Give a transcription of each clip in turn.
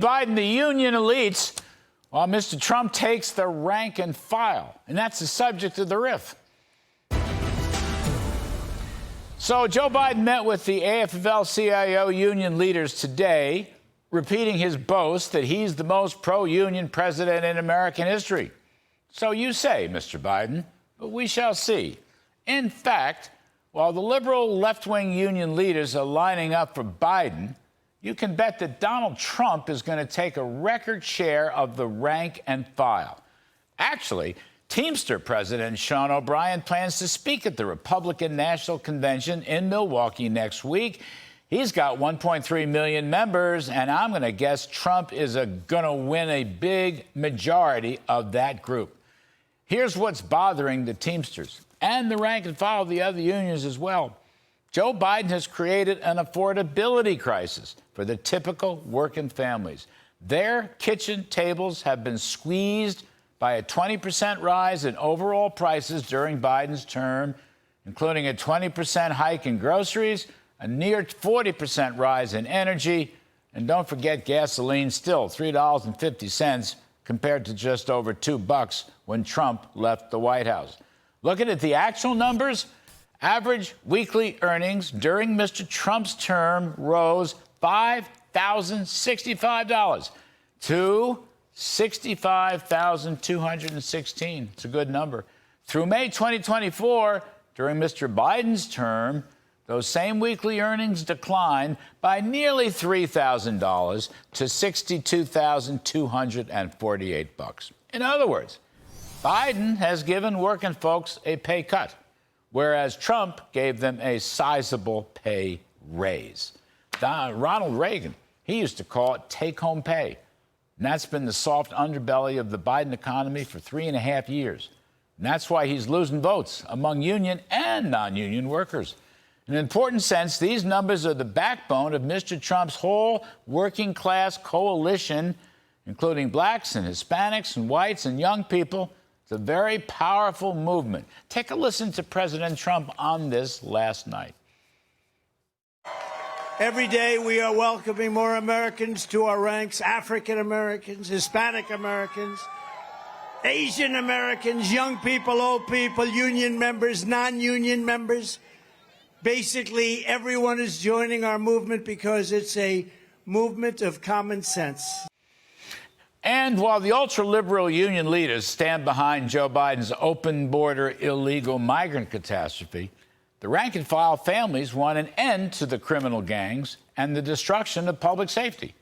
Biden, the union elites, while Mr. Trump takes the rank and file. And that's the subject of the riff. So Joe Biden met with the AFL-CIO union leaders today, repeating his boast that he's the most pro-union president in American history. So you say, Mr. Biden, but we shall see. In fact, while the liberal left-wing union leaders are lining up for Biden, you can bet that Donald Trump is going to take a record share of the rank and file. Actually, Teamster President Sean O'Brien plans to speak at the Republican National Convention in Milwaukee next week. He's got 1.3 million members, and I'm going to guess Trump is going to win a big majority of that group. Here's what's bothering the Teamsters and the rank and file of the other unions as well. Joe Biden has created an affordability crisis for the typical working families. Their kitchen tables have been squeezed by a 20% rise in overall prices during Biden's term, including a 20% hike in groceries, a near 40% rise in energy, and don't forget gasoline, still $3.50 compared to just over $2 when Trump left the White House. Looking at the actual numbers, average weekly earnings during Mr. Trump's term rose $5,065 to $65,216. It's a good number. Through May 2024, during Mr. Biden's term, those same weekly earnings declined by nearly $3,000 to $62,248. In other words, Biden has given working folks a pay cut, whereas Trump gave them a sizable pay raise. Ronald Reagan, he used to call it take-home pay. And that's been the soft underbelly of the Biden economy for 3.5 years. And that's why he's losing votes among union and non-union workers. In an important sense, these numbers are the backbone of Mr. Trump's whole working-class coalition, including blacks and Hispanics and whites and young people. It's a very powerful movement. Take a listen to President Trump on this last night. Every day we are welcoming more Americans to our ranks, African Americans, Hispanic Americans, Asian Americans, young people, old people, union members, non-union members. Basically, everyone is joining our movement because it's a movement of common sense. And while the ultra-liberal union leaders stand behind Joe Biden's open border illegal migrant catastrophe, the rank-and-file families want an end to the criminal gangs and the destruction of public safety.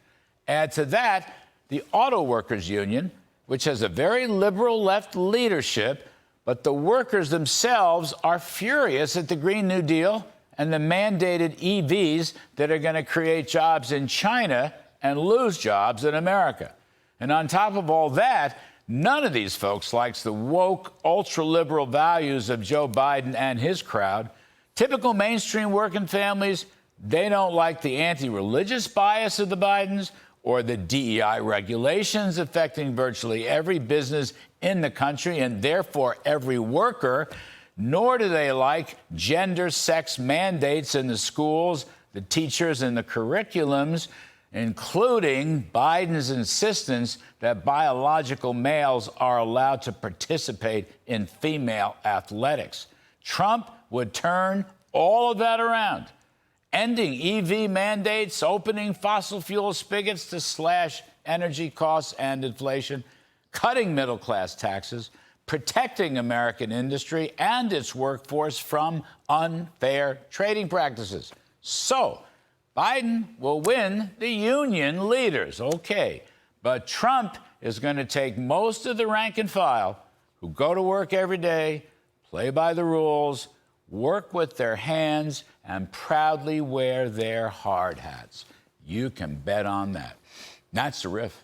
Add to that the Auto Workers Union, which has a very liberal left leadership, but the workers themselves are furious at the Green New Deal and the mandated EVs that are going to create jobs in China and lose jobs in America. And on top of all that, none of these folks likes the woke, ultra-liberal values of Joe Biden and his crowd. Typical mainstream working families, they don't like the anti-religious bias of the Bidens or the DEI regulations affecting virtually every business in the country and therefore every worker, nor do they like gender sex mandates in the schools, the teachers, and the curriculums, including Biden's insistence that biological males are allowed to participate in female athletics. Trump would turn all of that around, ending EV mandates, opening fossil fuel spigots to slash energy costs and inflation, cutting middle-class taxes, protecting American industry and its workforce from unfair trading practices. So, Biden will win the union leaders, okay, but Trump is going to take most of the rank and file who go to work every day, play by the rules, work with their hands, and proudly wear their hard hats. You can bet on that. That's the riff.